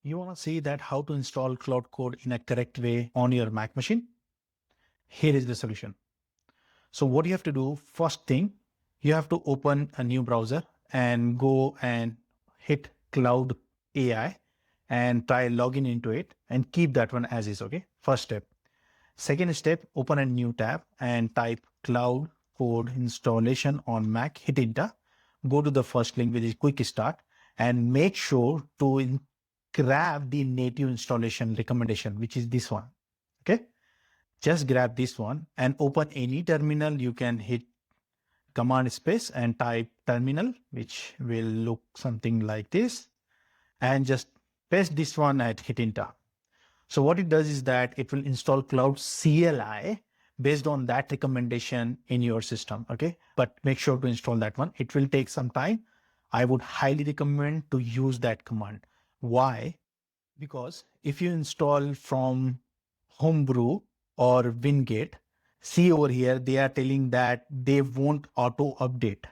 You want to see that how to install Claude Code in a correct way on your Mac machine? Here is the solution. So what you have to do, first thing, you have to open a new browser and go and hit Cloud AI and try login into it and keep that one as is, okay? First step. Second step, open a new tab and type Cloud Code installation on Mac, hit enter, go to the first link which is Quickstart and make sure to grab the native installation recommendation, which is this one, okay? Just grab this one and open any terminal. You can hit command space and type terminal, which will look something like this, and just paste this one and hit enter. So what it does is that it will install Cloud CLI based on that recommendation in your system, okay? But make sure to install that one. It will take some time. I would highly recommend to use that command. Why? Because if you install from Homebrew or Winget, see over here, they are telling that they won't auto update.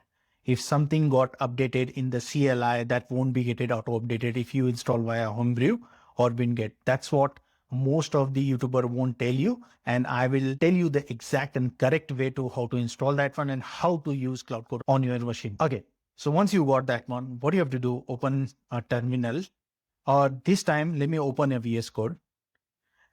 If something got updated in the CLI, that won't be getting auto updated if you install via Homebrew or Winget. That's what most of the YouTuber won't tell you. And I will tell you the exact and correct way to how to install that one and how to use Claude Code on your machine. Okay. So once you got that one, what you have to do, open a terminal, or this time, let me open a VS Code.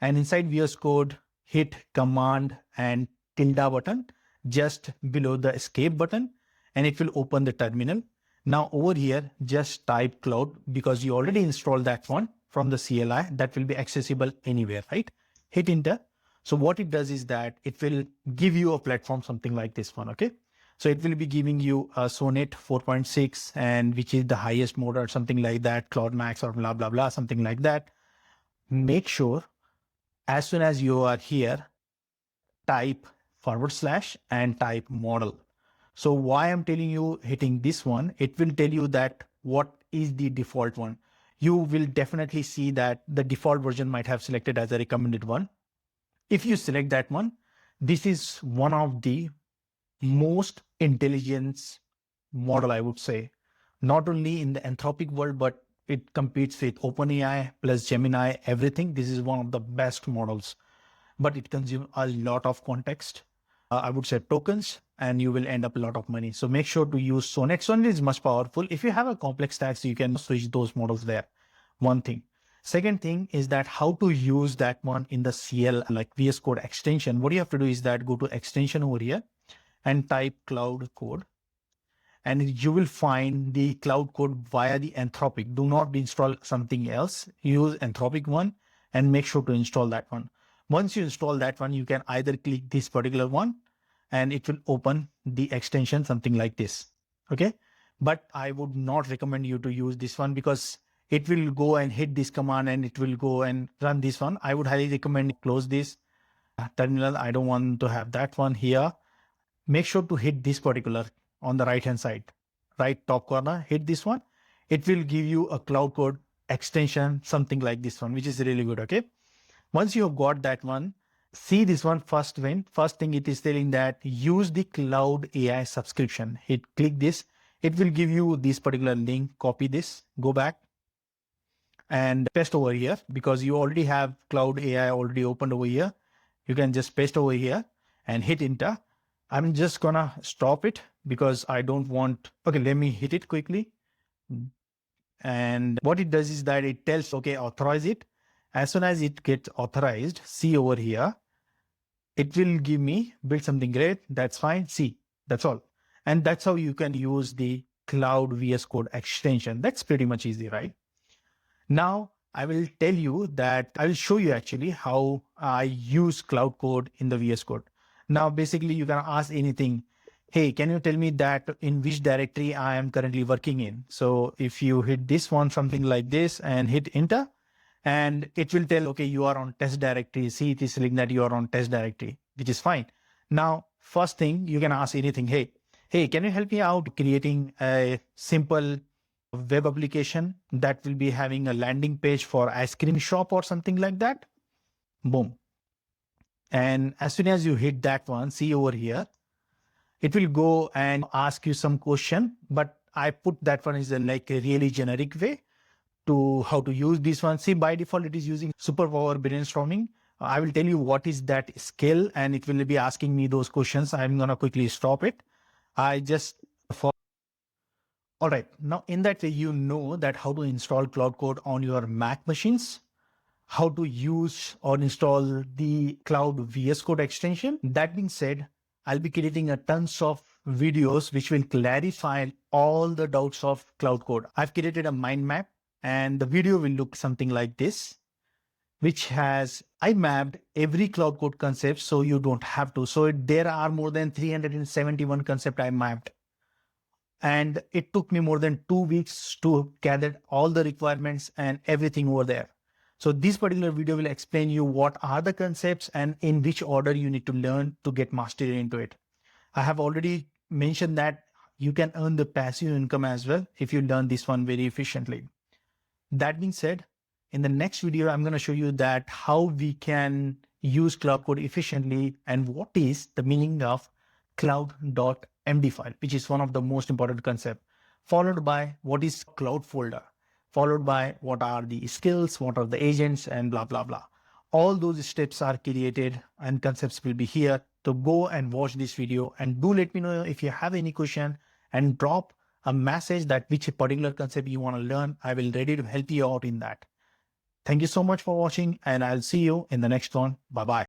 And inside VS Code, hit Command and tilde button just below the escape button, and it will open the terminal. Now over here, just type Cloud because you already installed that one from the CLI. That will be accessible anywhere, right? Hit enter. So what it does is that it will give you a platform, something like this one, okay? So it will be giving you a Sonnet 4.6 and which is the highest mode or something like that, Cloud Max or blah, blah, blah, something like that. Make sure as soon as you are here, type / and type model. So why I'm telling you hitting this one, it will tell you that what is the default one. You will definitely see that the default version might have selected as a recommended one. If you select that one, this is one of the most intelligent model, I would say, not only in the Anthropic world, but it competes with OpenAI plus Gemini, everything. This is one of the best models, but it consumes a lot of context. I would say tokens, and you will end up a lot of money. So make sure to use Sonnet. Sonnet is much powerful. If you have a complex tax, you can switch those models there. One thing. Second thing is that how to use that one in the CL, like VS Code extension. What you have to do is that go to extension over here and type Cloud Code. And you will find the Cloud Code via the Anthropic. Do not install something else. Use Anthropic one and make sure to install that one. Once you install that one, you can either click this particular one and it will open the extension, something like this. Okay. But I would not recommend you to use this one because it will go and hit this command and it will go and run this one. I would highly recommend close this terminal. I don't want to have that one here. Make sure to hit this particular on the right hand side, right top corner, hit this one. It will give you a Cloud Code extension, something like this one, which is really good. Okay. Once you have got that one, see this one first thing it is telling that use the Cloud AI subscription. Click this. It will give you this particular link. Copy this, go back and paste over here because you already have Cloud AI already opened over here. You can just paste over here and hit enter. I'm just gonna stop it because I don't want, okay, let me hit it quickly. And what it does is that it tells, okay, authorize it. As soon as it gets authorized, see over here, it will give me build something great. That's fine. See, that's all. And that's how you can use the Cloud VS Code extension. That's pretty much easy, right? Now, I will tell you that I will show you actually how I use Cloud Code in the VS Code. Now, basically, you can ask anything. Hey, can you tell me that in which directory I am currently working in? So if you hit this one, something like this, and hit enter, and it will tell, okay, you are on test directory. See, it is telling that you are on test directory, which is fine. Now, first thing, you can ask anything. Hey, can you help me out creating a simple web application that will be having a landing page for ice cream shop or something like that? Boom. And as soon as you hit that one, see over here, it will go and ask you some question, but I put that one is like a really generic way. to how to use this one. See, by default, it is using superpower brainstorming. I will tell you what is that skill, and it will be asking me those questions. I'm going to quickly stop it. I just all right. Now, in that way, you know that how to install Cloud Code on your Mac machines, how to use or install the Cloud VS Code extension. That being said, I'll be creating a tons of videos which will clarify all the doubts of Cloud Code. I've created a mind map, and the video will look something like this, which has, I mapped every Cloud Code concept so you don't have to. So there are more than 371 concepts I mapped. And it took me more than 2 weeks to gather all the requirements and everything over there. So this particular video will explain you what are the concepts and in which order you need to learn to get mastery into it. I have already mentioned that you can earn the passive income as well if you learn this one very efficiently. That being said, in the next video, I'm going to show you that how we can use Cloud Code efficiently and what is the meaning of cloud.md file, which is one of the most important concepts, followed by what is cloud folder, followed by what are the skills, what are the agents, and blah, blah, blah. All those steps are created and concepts will be here. So go and watch this video, and do let me know if you have any question, and drop a message that which particular concept you want to learn. I will ready to help you out in that. Thank you so much for watching, and I'll see you in the next one. Bye-bye.